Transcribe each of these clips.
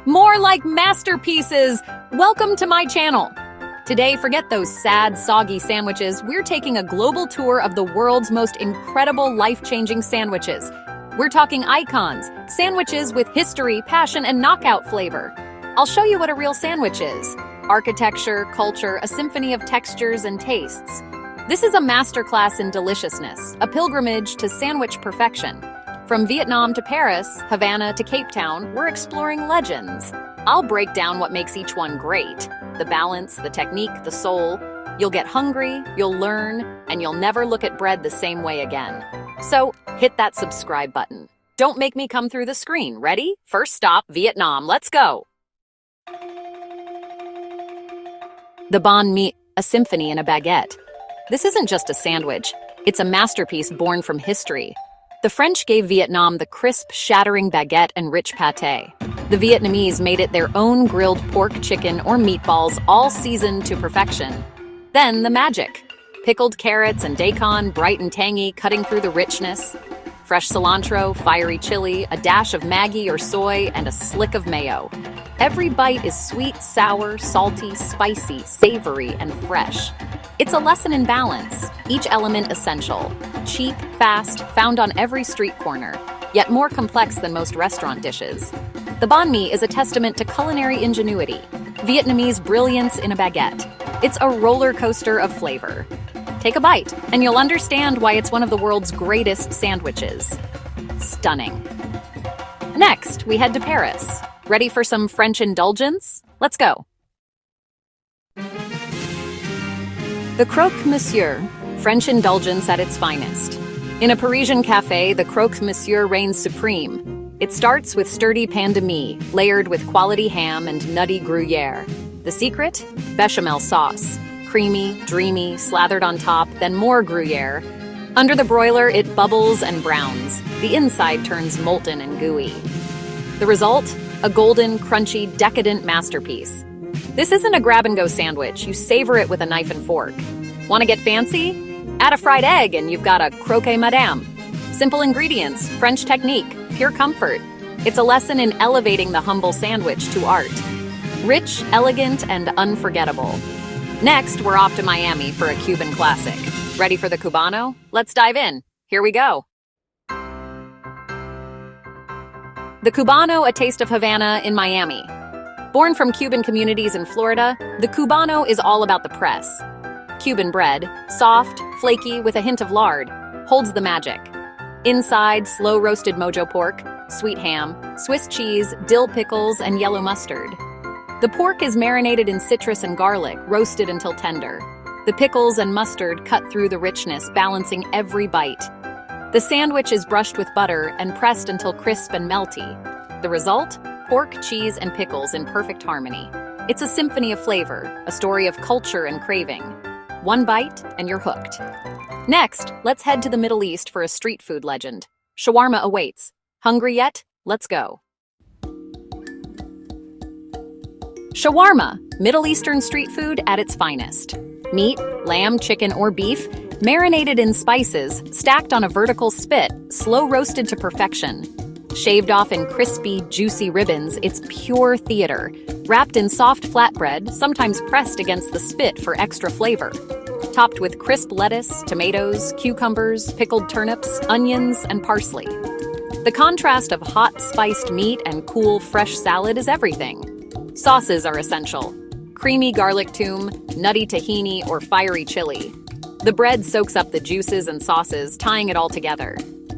More like masterpieces! Welcome to my channel! Today, forget those sad, soggy sandwiches. We're taking a global tour of the world's most incredible, life-changing sandwiches. We're talking icons, sandwiches with history, passion, and knockout flavor. I'll show you what a real sandwich is. Architecture, culture, a symphony of textures and tastes. This is a masterclass in deliciousness, a pilgrimage to sandwich perfection. From Vietnam to Paris, Havana to Cape Town, we're exploring legends. I'll break down what makes each one great. The balance, the technique, the soul. You'll get hungry, you'll learn, and you'll never look at bread the same way again. So, hit that subscribe button. Don't make me come through the screen. Ready? First stop, Vietnam. Let's go! The banh mi, a symphony in a baguette. This isn't just a sandwich. It's a masterpiece born from history. The French gave Vietnam the crisp, shattering baguette and rich pâté. The Vietnamese made it their own grilled pork, chicken, or meatballs, all seasoned to perfection. Then the magic. Pickled carrots and daikon, bright and tangy, cutting through the richness. Fresh cilantro, fiery chili, a dash of Maggi or soy, and a slick of mayo. Every bite is sweet, sour, salty, spicy, savory, and fresh. It's a lesson in balance, each element essential. Cheap, fast, found on every street corner, yet more complex than most restaurant dishes. The banh mi is a testament to culinary ingenuity, Vietnamese brilliance in a baguette. It's a roller coaster of flavor. Take a bite, and you'll understand why it's one of the world's greatest sandwiches. Stunning. Next, we head to Paris. Ready for some French indulgence? Let's go. The croque monsieur, French indulgence at its finest. In a Parisian cafe, the croque monsieur reigns supreme. It starts with sturdy pain de mie, layered with quality ham and nutty Gruyere. The secret? Bechamel sauce. Creamy, dreamy, slathered on top, then more Gruyere. Under the broiler, it bubbles and browns. The inside turns molten and gooey. The result? A golden, crunchy, decadent masterpiece. This isn't a grab-and-go sandwich. You savor it with a knife and fork. Want to get fancy? Add a fried egg and you've got a croquet madame. Simple ingredients, French technique, pure comfort. It's a lesson in elevating the humble sandwich to art. Rich, elegant, and unforgettable. Next, we're off to Miami for a Cuban classic. Ready for the Cubano? Let's dive in. Here we go. The Cubano, a taste of Havana in Miami. Born from Cuban communities in Florida, the Cubano is all about the press. Cuban bread, soft, flaky, with a hint of lard, holds the magic. Inside, slow-roasted mojo pork, sweet ham, Swiss cheese, dill pickles, and yellow mustard. The pork is marinated in citrus and garlic, roasted until tender. The pickles and mustard cut through the richness, balancing every bite. The sandwich is brushed with butter and pressed until crisp and melty. The result? Pork, cheese, and pickles in perfect harmony. It's a symphony of flavor, a story of culture and craving. One bite, and you're hooked. Next, let's head to the Middle East for a street food legend. Shawarma awaits. Hungry yet? Let's go. Shawarma, Middle Eastern street food at its finest. Meat, lamb, chicken, or beef, marinated in spices, stacked on a vertical spit, slow-roasted to perfection. Shaved off in crispy, juicy ribbons, it's pure theater. Wrapped in soft flatbread, sometimes pressed against the spit for extra flavor. Topped with crisp lettuce, tomatoes, cucumbers, pickled turnips, onions, and parsley. The contrast of hot, spiced meat and cool, fresh salad is everything. Sauces are essential. Creamy garlic toum, nutty tahini, or fiery chili. The bread soaks up the juices and sauces, tying it all together.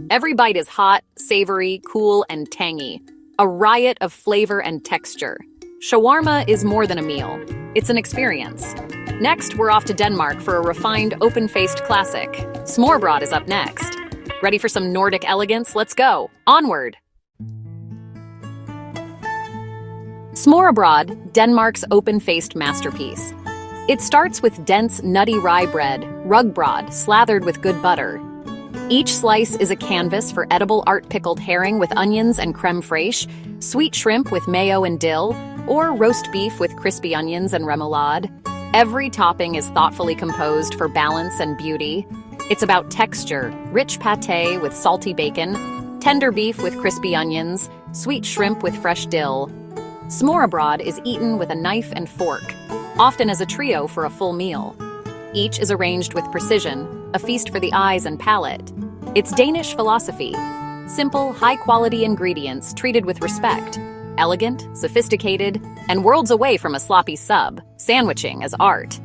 Every bite is hot, savory, cool, and tangy. A riot of flavor and texture. Shawarma is more than a meal. It's an experience. Next, we're off to Denmark for a refined, open-faced classic. Smørrebrød is up next. Ready for some Nordic elegance? Let's go. Onward! Smørrebrød, Denmark's open-faced masterpiece. It starts with dense, nutty rye bread, rugbrød, slathered with good butter. Each slice is a canvas for edible art-pickled herring with onions and creme fraiche, sweet shrimp with mayo and dill, or roast beef with crispy onions and remoulade. Every topping is thoughtfully composed for balance and beauty. It's about texture, rich pâté with salty bacon, tender beef with crispy onions, sweet shrimp with fresh dill. S'more abroad is eaten with a knife and fork, often as a trio for a full meal. Each is arranged with precision, a feast for the eyes and palate. It's Danish philosophy. Simple, high-quality ingredients treated with respect. Elegant, sophisticated, and worlds away from a sloppy sub, sandwiching as art.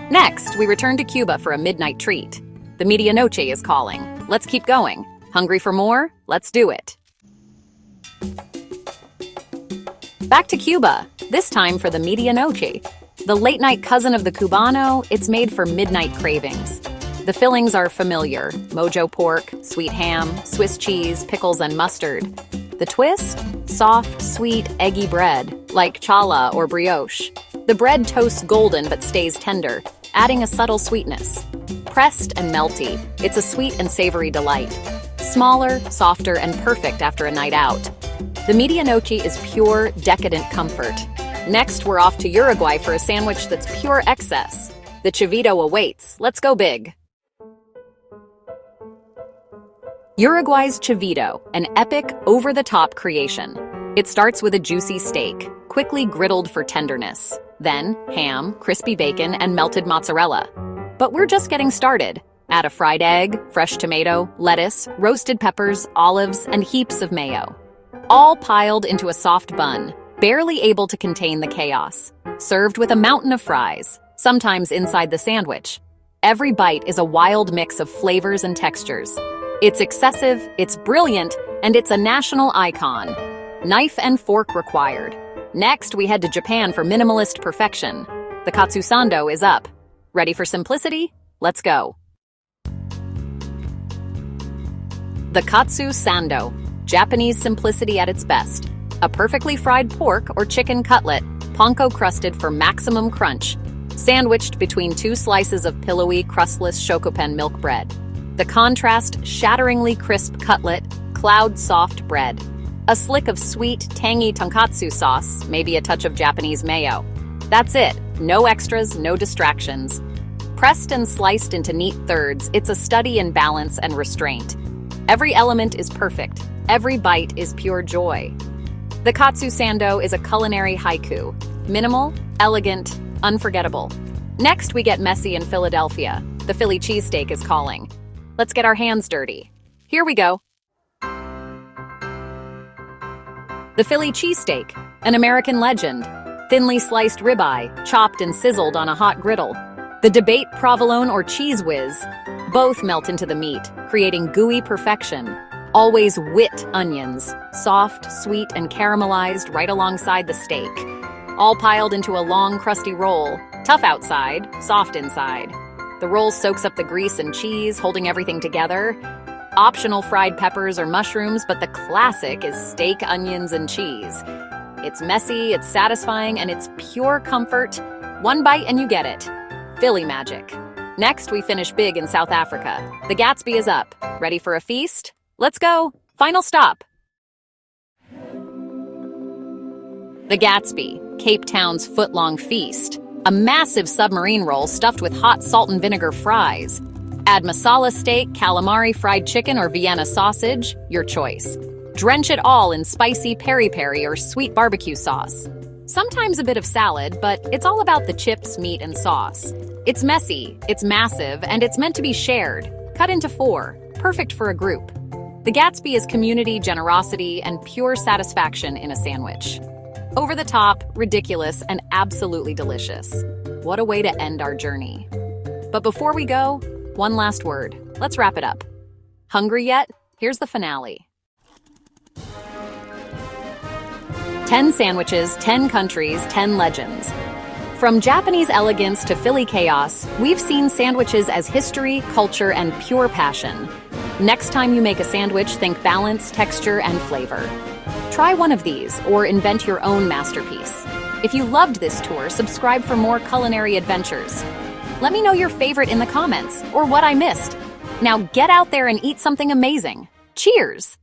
Next, we return to Cuba for a midnight treat. The medianoche is calling. Let's keep going. Hungry for more? Let's do it. Back to Cuba, this time for the medianoche. The late-night cousin of the Cubano, it's made for midnight cravings. The fillings are familiar: mojo pork, sweet ham, Swiss cheese, pickles, and mustard. The twist? Soft, sweet, eggy bread, like challah or brioche. The bread toasts golden but stays tender, adding a subtle sweetness. Pressed and melty, it's a sweet and savory delight. Smaller, softer, and perfect after a night out. The medianoche is pure, decadent comfort. Next, we're off to Uruguay for a sandwich that's pure excess. The chivito awaits. Let's go big. Uruguay's chivito, an epic, over-the-top creation. It starts with a juicy steak, quickly griddled for tenderness. Then, ham, crispy bacon, and melted mozzarella. But we're just getting started. Add a fried egg, fresh tomato, lettuce, roasted peppers, olives, and heaps of mayo. All piled into a soft bun, barely able to contain the chaos. Served with a mountain of fries, sometimes inside the sandwich. Every bite is a wild mix of flavors and textures. It's excessive, it's brilliant, and it's a national icon. Knife and fork required. Next, we head to Japan for minimalist perfection. The katsu sando is up. Ready for simplicity? Let's go. The katsu sando, Japanese simplicity at its best. A perfectly fried pork or chicken cutlet, panko crusted for maximum crunch, sandwiched between two slices of pillowy, crustless shokopen milk bread. The contrast, shatteringly crisp cutlet, cloud-soft bread. A slick of sweet, tangy tonkatsu sauce, maybe a touch of Japanese mayo. That's it. No extras, no distractions. Pressed and sliced into neat thirds, it's a study in balance and restraint. Every element is perfect. Every bite is pure joy. The katsu sando is a culinary haiku. Minimal, elegant, unforgettable. Next, we get messy in Philadelphia. The Philly cheesesteak is calling. Let's get our hands dirty. Here we go. The Philly cheesesteak, an American legend. Thinly sliced ribeye, chopped and sizzled on a hot griddle. The debate provolone or cheese whiz. Both melt into the meat, creating gooey perfection. Always wit onions, soft, sweet, and caramelized right alongside the steak. All piled into a long, crusty roll. Tough outside, soft inside. The roll soaks up the grease and cheese, holding everything together. Optional fried peppers or mushrooms, but the classic is steak, onions, and cheese. It's messy, it's satisfying, and it's pure comfort. One bite and you get it. Philly magic. Next, we finish big in South Africa. The Gatsby is up. Ready for a feast? Let's go. Final stop. The Gatsby, Cape Town's foot-long feast. A massive submarine roll stuffed with hot salt and vinegar fries. Add masala steak, calamari fried chicken, or Vienna sausage, your choice. Drench it all in spicy peri-peri or sweet barbecue sauce. Sometimes a bit of salad, but it's all about the chips, meat, and sauce. It's messy, it's massive, and it's meant to be shared. Cut into 4, perfect for a group. The Gatsby is community, generosity, and pure satisfaction in a sandwich. Over the top, ridiculous, and absolutely delicious. What a way to end our journey. But before we go, one last word. Let's wrap it up. Hungry yet? Here's the finale. 10 sandwiches, 10 countries, 10 legends. From Japanese elegance to Philly chaos, we've seen sandwiches as history, culture, and pure passion. Next time you make a sandwich, think balance, texture, and flavor. Try one of these, or invent your own masterpiece. If you loved this tour, subscribe for more culinary adventures. Let me know your favorite in the comments, or what I missed. Now get out there and eat something amazing. Cheers!